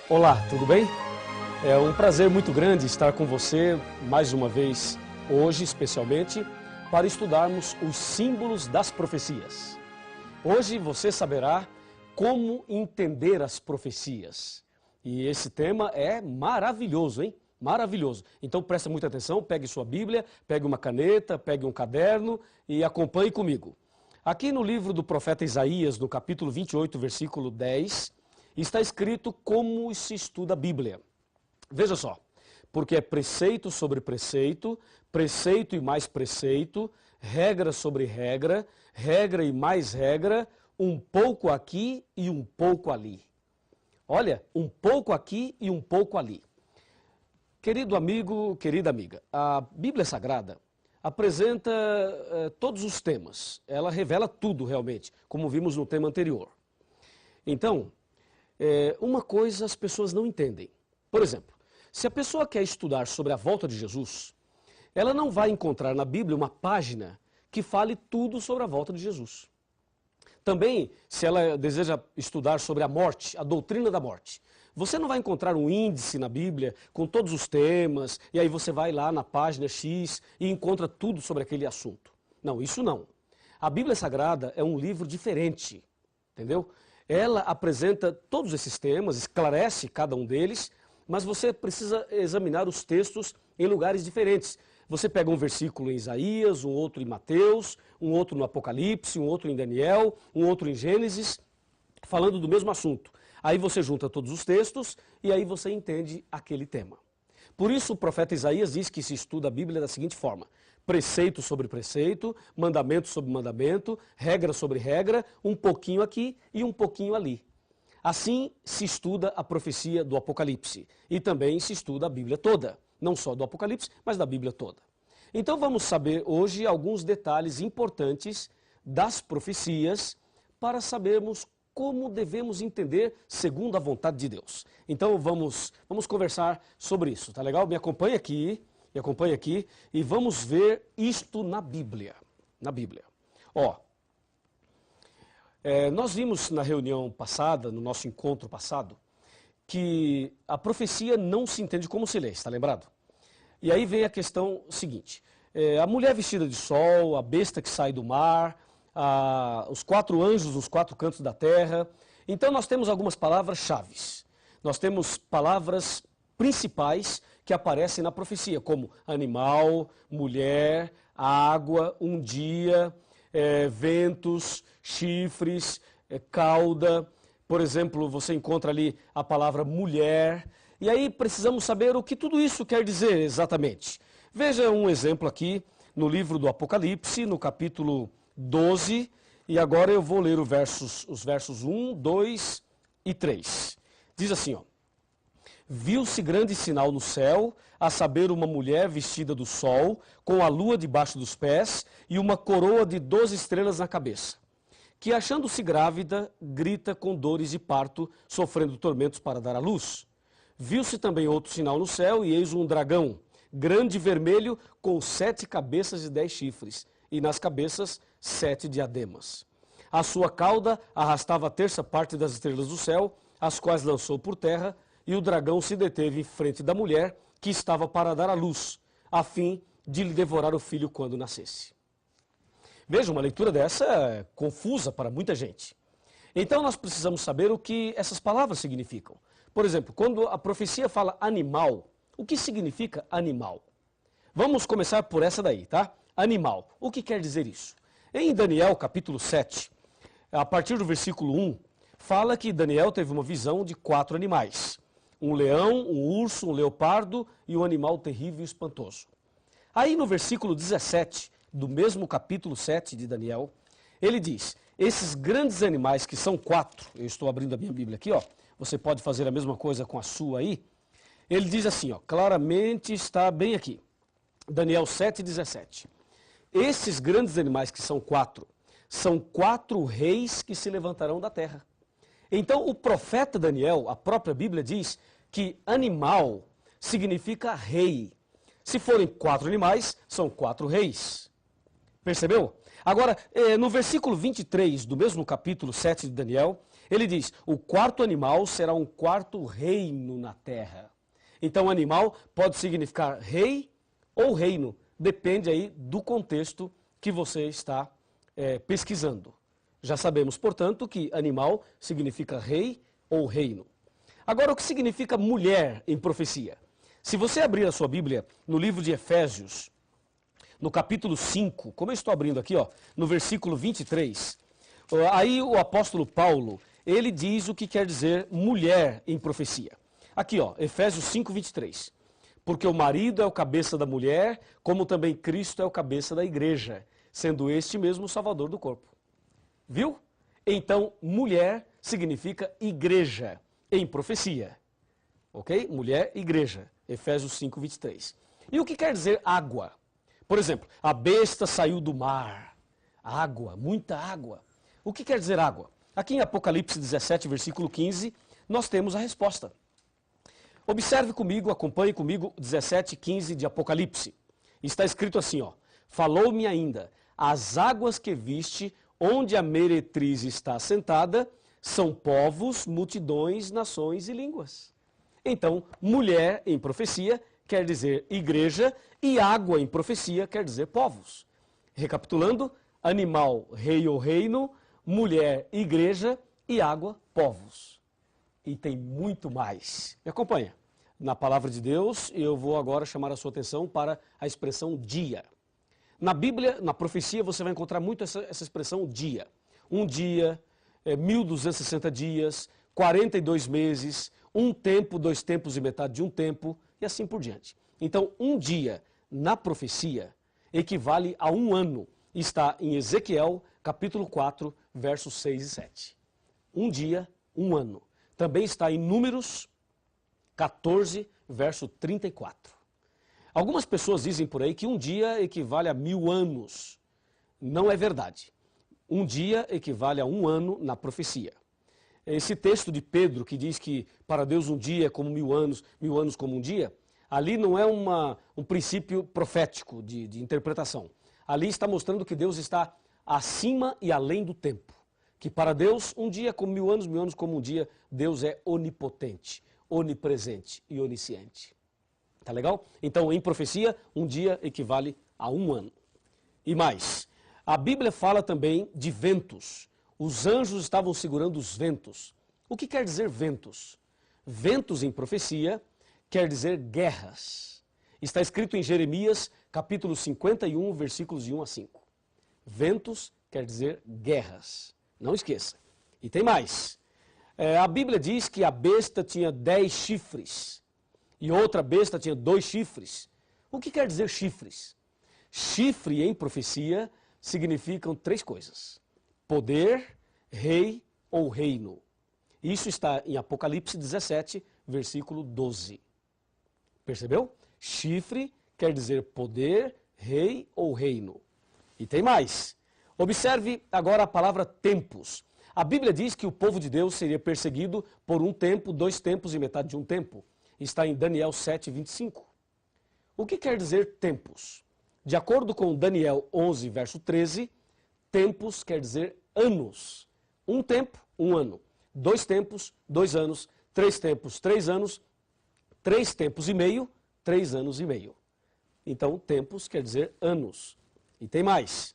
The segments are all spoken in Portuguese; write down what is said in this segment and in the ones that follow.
Olá, tudo bem? É um prazer muito grande estar com você mais uma vez, hoje especialmente, para estudarmos os símbolos das profecias. Hoje você saberá como entender as profecias. E esse tema é maravilhoso, hein? Maravilhoso. Então preste muita atenção, pegue sua Bíblia, pegue uma caneta, pegue um caderno e acompanhe comigo. Aqui no livro do profeta Isaías, no capítulo 28, versículo 10, está escrito como se estuda a Bíblia. Veja só, porque é preceito sobre preceito, preceito e mais preceito, regra sobre regra, regra e mais regra, um pouco aqui e um pouco ali. Olha, um pouco aqui e um pouco ali. Querido amigo, querida amiga, a Bíblia Sagrada apresenta todos os temas. Ela revela tudo realmente, como vimos no tema anterior. Então, uma coisa as pessoas não entendem. Por exemplo, se a pessoa quer estudar sobre a volta de Jesus, ela não vai encontrar na Bíblia uma página que fale tudo sobre a volta de Jesus. Também, se ela deseja estudar sobre a morte, a doutrina da morte, você não vai encontrar um índice na Bíblia com todos os temas, e aí você vai lá na página X e encontra tudo sobre aquele assunto. Não, isso não. A Bíblia Sagrada é um livro diferente, entendeu? Ela apresenta todos esses temas, esclarece cada um deles, mas você precisa examinar os textos em lugares diferentes. Você pega um versículo em Isaías, um outro em Mateus, um outro no Apocalipse, um outro em Daniel, um outro em Gênesis, falando do mesmo assunto. Aí você junta todos os textos e aí você entende aquele tema. Por isso o profeta Isaías diz que se estuda a Bíblia da seguinte forma: preceito sobre preceito, mandamento sobre mandamento, regra sobre regra, um pouquinho aqui e um pouquinho ali. Assim se estuda a profecia do Apocalipse e também se estuda a Bíblia toda, não só do Apocalipse, mas da Bíblia toda. Então vamos saber hoje alguns detalhes importantes das profecias para sabermos como devemos entender segundo a vontade de Deus. Então vamos conversar sobre isso, tá legal? Me acompanha aqui e vamos ver isto na Bíblia. Na Bíblia. Ó, nós vimos na reunião passada, no nosso encontro passado, que a profecia não se entende como se lê, está lembrado? E aí vem a questão seguinte: a mulher vestida de sol, a besta que sai do mar, os 4 anjos nos 4 cantos da terra. Então nós temos algumas palavras-chave. Nós temos palavras principais que aparecem na profecia, como animal, mulher, água, um dia, ventos, chifres, cauda. Por exemplo, você encontra ali a palavra mulher. E aí precisamos saber o que tudo isso quer dizer exatamente. Veja um exemplo aqui no livro do Apocalipse, no capítulo 12, e agora eu vou ler os versos 1, 2 e 3. Diz assim, ó: viu-se grande sinal no céu, a saber, uma mulher vestida do sol, com a lua debaixo dos pés e uma coroa de 12 estrelas na cabeça, que, achando-se grávida, grita com dores de parto, sofrendo tormentos para dar à luz. Viu-se também outro sinal no céu, e eis um dragão, grande e vermelho, com 7 cabeças e 10 chifres, e nas cabeças 7 diademas. A sua cauda arrastava a terça parte das estrelas do céu, as quais lançou por terra, e o dragão se deteve em frente da mulher, que estava para dar à luz, a fim de lhe devorar o filho quando nascesse. Veja, uma leitura dessa é confusa para muita gente. Então nós precisamos saber o que essas palavras significam. Por exemplo, quando a profecia fala animal, o que significa animal? Vamos começar por essa daí, tá? Animal. O que quer dizer isso? Em Daniel, capítulo 7, a partir do versículo 1, fala que Daniel teve uma visão de 4 animais. Um leão, um urso, um leopardo e um animal terrível e espantoso. Aí no versículo 17, do mesmo capítulo 7 de Daniel, ele diz: esses grandes animais, que são 4, eu estou abrindo a minha Bíblia aqui, ó, você pode fazer a mesma coisa com a sua aí. Ele diz assim, ó, claramente está bem aqui, Daniel 7,17. Esses grandes animais, que são 4, são 4 reis que se levantarão da terra. Então o profeta Daniel, a própria Bíblia diz que animal significa rei. Se forem 4 animais, são 4 reis. Percebeu? Agora, no versículo 23 do mesmo capítulo 7 de Daniel, Ele diz, o quarto animal será um quarto reino na terra. Então, animal pode significar rei ou reino, depende aí do contexto que você está pesquisando. Já sabemos, portanto, que animal significa rei ou reino. Agora, o que significa mulher em profecia? Se você abrir a sua Bíblia no livro de Efésios, no capítulo 5, como eu estou abrindo aqui, ó, no versículo 23, aí o apóstolo Paulo, ele diz o que quer dizer mulher em profecia. Aqui, ó, Efésios 5, 23. Porque o marido é o cabeça da mulher, como também Cristo é o cabeça da igreja, sendo este mesmo o salvador do corpo. Viu? Então, mulher significa igreja em profecia. Ok? Mulher, igreja. Efésios 5, 23. E o que quer dizer água? Por exemplo, a besta saiu do mar. Água, muita água. O que quer dizer água? Aqui em Apocalipse 17, versículo 15, nós temos a resposta. Observe comigo, acompanhe comigo 17, 15 de Apocalipse. Está escrito assim, ó. Falou-me ainda, as águas que viste, onde a meretriz está assentada, são povos, multidões, nações e línguas. Então, mulher em profecia quer dizer igreja e água em profecia quer dizer povos. Recapitulando, animal, rei ou reino, mulher, igreja e água, povos. E tem muito mais. Me acompanha. Na palavra de Deus, eu vou agora chamar a sua atenção para a expressão dia. Na Bíblia, na profecia, você vai encontrar muito essa expressão dia. Um dia, 1260 dias, 42 meses, um tempo, 2 tempos e metade de um tempo, e assim por diante. Então, um dia na profecia equivale a um ano. Está em Ezequiel, capítulo 4, versos 6 e 7. Um dia, um ano. Também está em Números 14, verso 34. Algumas pessoas dizem por aí que um dia equivale a 1000 anos. Não é verdade. Um dia equivale a um ano na profecia. Esse texto de Pedro que diz que para Deus um dia é como 1000 anos como um dia, ali não é um princípio profético de interpretação. Ali está mostrando que Deus está acima e além do tempo. Que para Deus um dia é como 1000 anos como um dia, Deus é onipotente, onipresente e onisciente. Tá legal? Então, em profecia, um dia equivale a um ano. E mais, a Bíblia fala também de ventos. Os anjos estavam segurando os ventos. O que quer dizer ventos? Ventos em profecia quer dizer guerras. Está escrito em Jeremias, capítulo 51, versículos de 1 a 5. Ventos quer dizer guerras. Não esqueça. E tem mais. A Bíblia diz que a besta tinha 10 chifres e outra besta tinha 2 chifres. O que quer dizer chifres? Chifre em profecia significam 3 coisas. Poder, rei ou reino. Isso está em Apocalipse 17, versículo 12. Percebeu? Chifre quer dizer poder, rei ou reino. E tem mais. Observe agora a palavra tempos. A Bíblia diz que o povo de Deus seria perseguido por um tempo, 2 tempos e metade de um tempo. Está em Daniel 7, 25. O que quer dizer tempos? De acordo com Daniel 11, verso 13, tempos quer dizer anos. Um tempo, um ano. 2 tempos, 2 anos. 3 tempos, 3 anos. 3 tempos e meio, 3 anos e meio. Então, tempos quer dizer anos. E tem mais.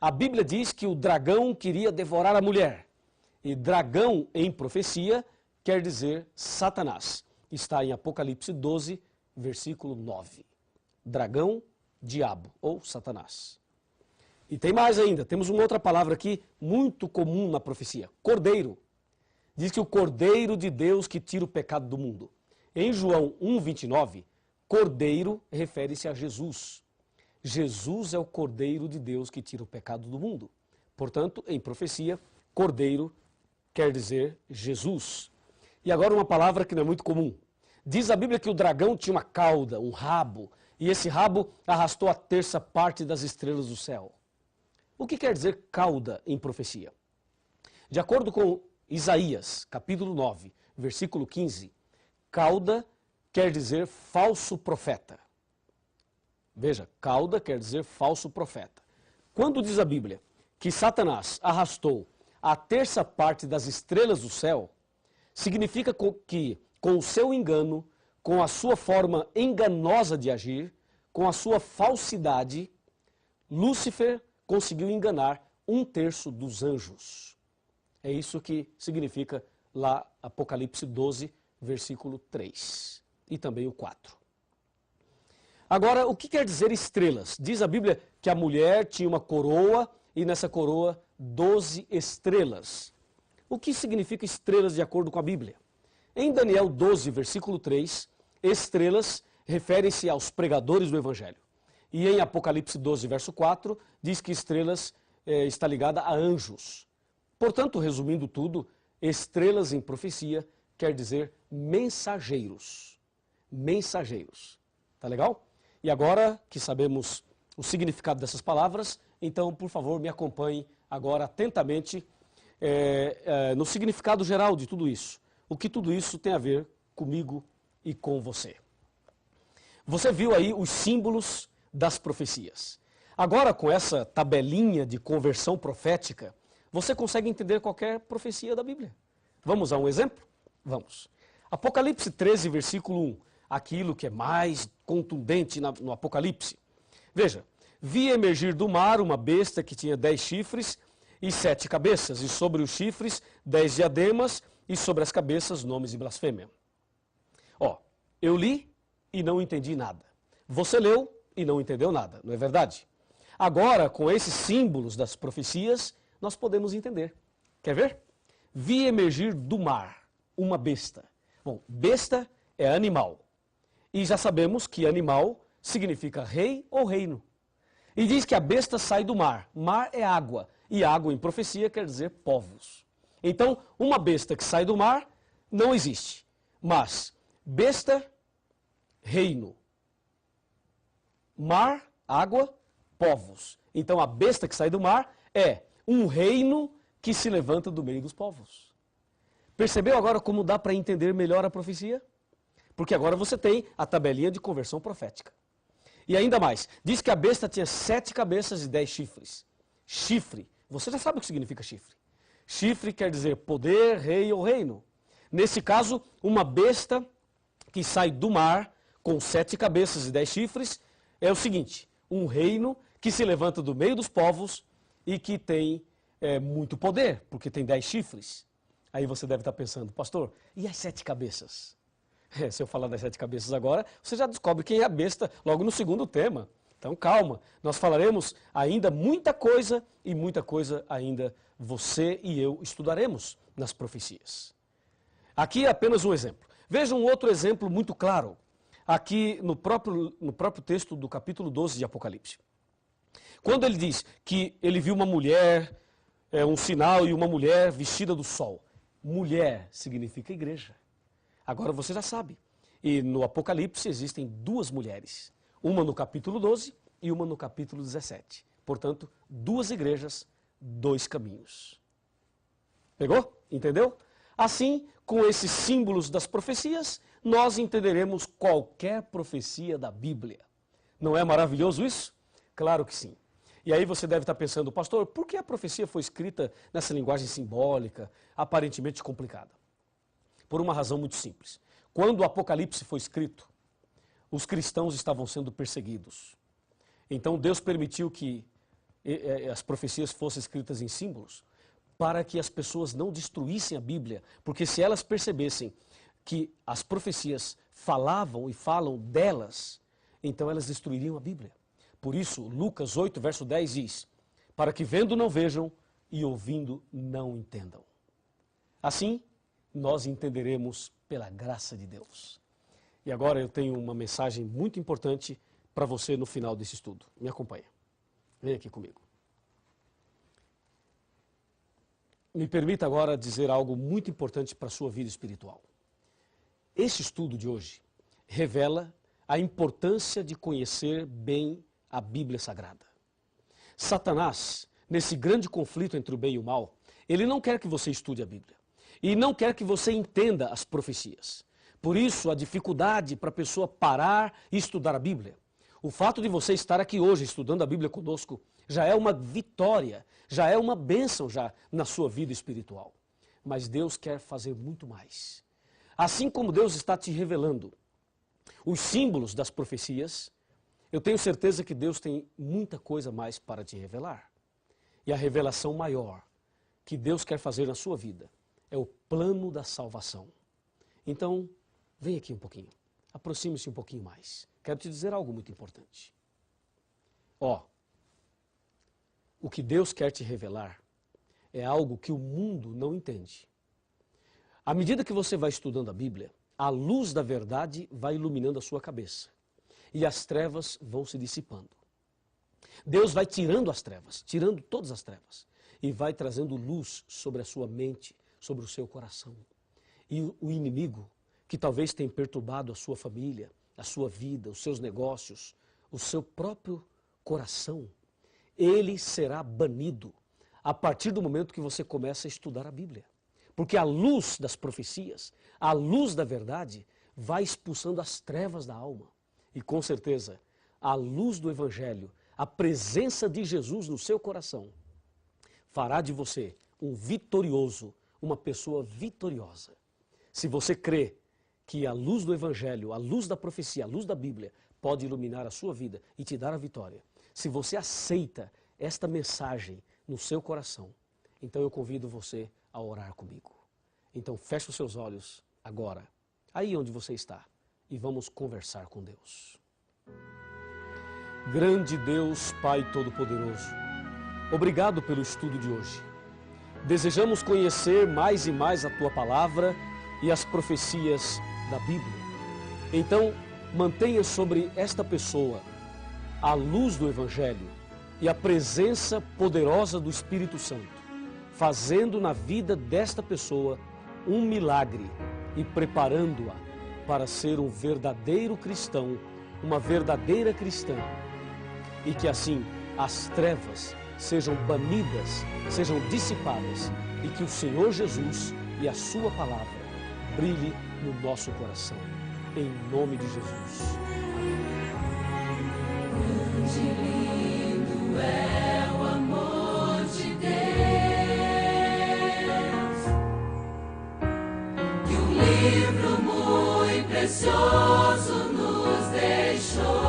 A Bíblia diz que o dragão queria devorar a mulher. E dragão em profecia quer dizer Satanás. Está em Apocalipse 12, versículo 9. Dragão, diabo ou Satanás. E tem mais ainda, temos uma outra palavra aqui muito comum na profecia, cordeiro. Diz que o cordeiro de Deus que tira o pecado do mundo. Em João 1,29, cordeiro refere-se a Jesus. Jesus é o cordeiro de Deus que tira o pecado do mundo. Portanto, em profecia, cordeiro quer dizer Jesus. E agora uma palavra que não é muito comum. Diz a Bíblia que o dragão tinha uma cauda, um rabo, e esse rabo arrastou a terça parte das estrelas do céu. O que quer dizer cauda em profecia? De acordo com Isaías, capítulo 9, versículo 15, cauda quer dizer falso profeta. Veja, cauda quer dizer falso profeta. Quando diz a Bíblia que Satanás arrastou a terça parte das estrelas do céu, significa que, com o seu engano, com a sua forma enganosa de agir, com a sua falsidade, Lúcifer conseguiu enganar 1/3 dos anjos. É isso que significa lá Apocalipse 12, versículo 3 e também o 4. Agora, o que quer dizer estrelas? Diz a Bíblia que a mulher tinha uma coroa e nessa coroa 12 estrelas. O que significa estrelas de acordo com a Bíblia? Em Daniel 12, versículo 3, estrelas referem-se aos pregadores do Evangelho. E em Apocalipse 12, verso 4, diz que estrelas está ligada a anjos. Portanto, resumindo tudo, estrelas em profecia quer dizer mensageiros. Mensageiros. Tá legal? E agora que sabemos o significado dessas palavras, então, por favor, me acompanhe agora atentamente no significado geral de tudo isso. O que tudo isso tem a ver comigo e com você. Você viu aí os símbolos das profecias. Agora, com essa tabelinha de conversão profética, você consegue entender qualquer profecia da Bíblia. Vamos a um exemplo? Vamos. Apocalipse 13, versículo 1. Aquilo que é mais contundente no Apocalipse. Veja, vi emergir do mar uma besta que tinha 10 chifres e 7 cabeças, e sobre os chifres 10 diademas, e sobre as cabeças nomes de blasfêmia. Ó, eu li e não entendi nada. Você leu e não entendeu nada, não é verdade? Agora, com esses símbolos das profecias, nós podemos entender. Quer ver? Vi emergir do mar uma besta. Bom, besta é animal. E já sabemos que animal significa rei ou reino. E diz que a besta sai do mar. Mar é água. E água em profecia quer dizer povos. Então, uma besta que sai do mar não existe. Mas besta, reino. Mar, água, povos. Então, a besta que sai do mar é um reino que se levanta do meio dos povos. Percebeu agora como dá para entender melhor a profecia? Porque agora você tem a tabelinha de conversão profética. E ainda mais, diz que a besta tinha 7 cabeças e 10 chifres. Chifre, você já sabe o que significa chifre. Chifre quer dizer poder, rei ou reino. Nesse caso, uma besta que sai do mar com 7 cabeças e 10 chifres é o seguinte, um reino que se levanta do meio dos povos e que tem muito poder, porque tem 10 chifres. Aí você deve estar pensando, pastor, e as 7 cabeças? Se eu falar das 7 cabeças agora, você já descobre quem é a besta logo no segundo tema. Então calma, nós falaremos ainda muita coisa e muita coisa ainda você e eu estudaremos nas profecias. Aqui é apenas um exemplo. Veja um outro exemplo muito claro, aqui no próprio texto do capítulo 12 de Apocalipse. Quando ele diz que ele viu uma mulher, um sinal e uma mulher vestida do sol. Mulher significa igreja. Agora você já sabe. E no Apocalipse existem 2 mulheres. Uma no capítulo 12 e uma no capítulo 17. Portanto, 2 igrejas, 2 caminhos. Pegou? Entendeu? Assim, com esses símbolos das profecias, nós entenderemos qualquer profecia da Bíblia. Não é maravilhoso isso? Claro que sim. E aí você deve estar pensando, pastor, por que a profecia foi escrita nessa linguagem simbólica, aparentemente complicada? Por uma razão muito simples. Quando o Apocalipse foi escrito, os cristãos estavam sendo perseguidos. Então Deus permitiu que as profecias fossem escritas em símbolos para que as pessoas não destruíssem a Bíblia, porque se elas percebessem que as profecias falavam e falam delas, então elas destruiriam a Bíblia. Por isso, Lucas 8, verso 10 diz, para que vendo não vejam e ouvindo não entendam. Assim, nós entenderemos pela graça de Deus. E agora eu tenho uma mensagem muito importante para você no final desse estudo. Me acompanha. Vem aqui comigo. Me permita agora dizer algo muito importante para a sua vida espiritual. Este estudo de hoje revela a importância de conhecer bem a Bíblia Sagrada. Satanás, nesse grande conflito entre o bem e o mal, ele não quer que você estude a Bíblia. E não quer que você entenda as profecias. Por isso, a dificuldade para a pessoa parar e estudar a Bíblia. O fato de você estar aqui hoje estudando a Bíblia conosco já é uma vitória, já é uma bênção já na sua vida espiritual. Mas Deus quer fazer muito mais. Assim como Deus está te revelando os símbolos das profecias, eu tenho certeza que Deus tem muita coisa mais para te revelar. E a revelação maior que Deus quer fazer na sua vida é o plano da salvação. Então, vem aqui um pouquinho, aproxime-se um pouquinho mais. Quero te dizer algo muito importante. O que Deus quer te revelar é algo que o mundo não entende. À medida que você vai estudando a Bíblia, a luz da verdade vai iluminando a sua cabeça e as trevas vão se dissipando. Deus vai tirando as trevas, tirando todas as trevas e vai trazendo luz sobre a sua mente, sobre o seu coração. E o inimigo, que talvez tenha perturbado a sua família, a sua vida, os seus negócios, o seu próprio coração, ele será banido a partir do momento que você começa a estudar a Bíblia. Porque a luz das profecias, a luz da verdade, vai expulsando as trevas da alma. E com certeza, a luz do Evangelho, a presença de Jesus no seu coração, fará de você um vitorioso, uma pessoa vitoriosa. Se você crê que a luz do Evangelho, a luz da profecia, a luz da Bíblia, pode iluminar a sua vida e te dar a vitória, se você aceita esta mensagem no seu coração, então eu convido você a orar comigo. Então feche os seus olhos agora, aí onde você está, e vamos conversar com Deus. Grande Deus, Pai Todo-Poderoso, obrigado pelo estudo de hoje. Desejamos conhecer mais e mais a Tua Palavra e as profecias da Bíblia. Então, mantenha sobre esta pessoa a luz do Evangelho e a presença poderosa do Espírito Santo, fazendo na vida desta pessoa um milagre e preparando-a para ser um verdadeiro cristão, uma verdadeira cristã, e que assim as trevas sejam banidas, sejam dissipadas e que o Senhor Jesus e a sua palavra brilhe no nosso coração. Em nome de Jesus. Grande e lindo é o amor de Deus, que um livro muito precioso nos deixou.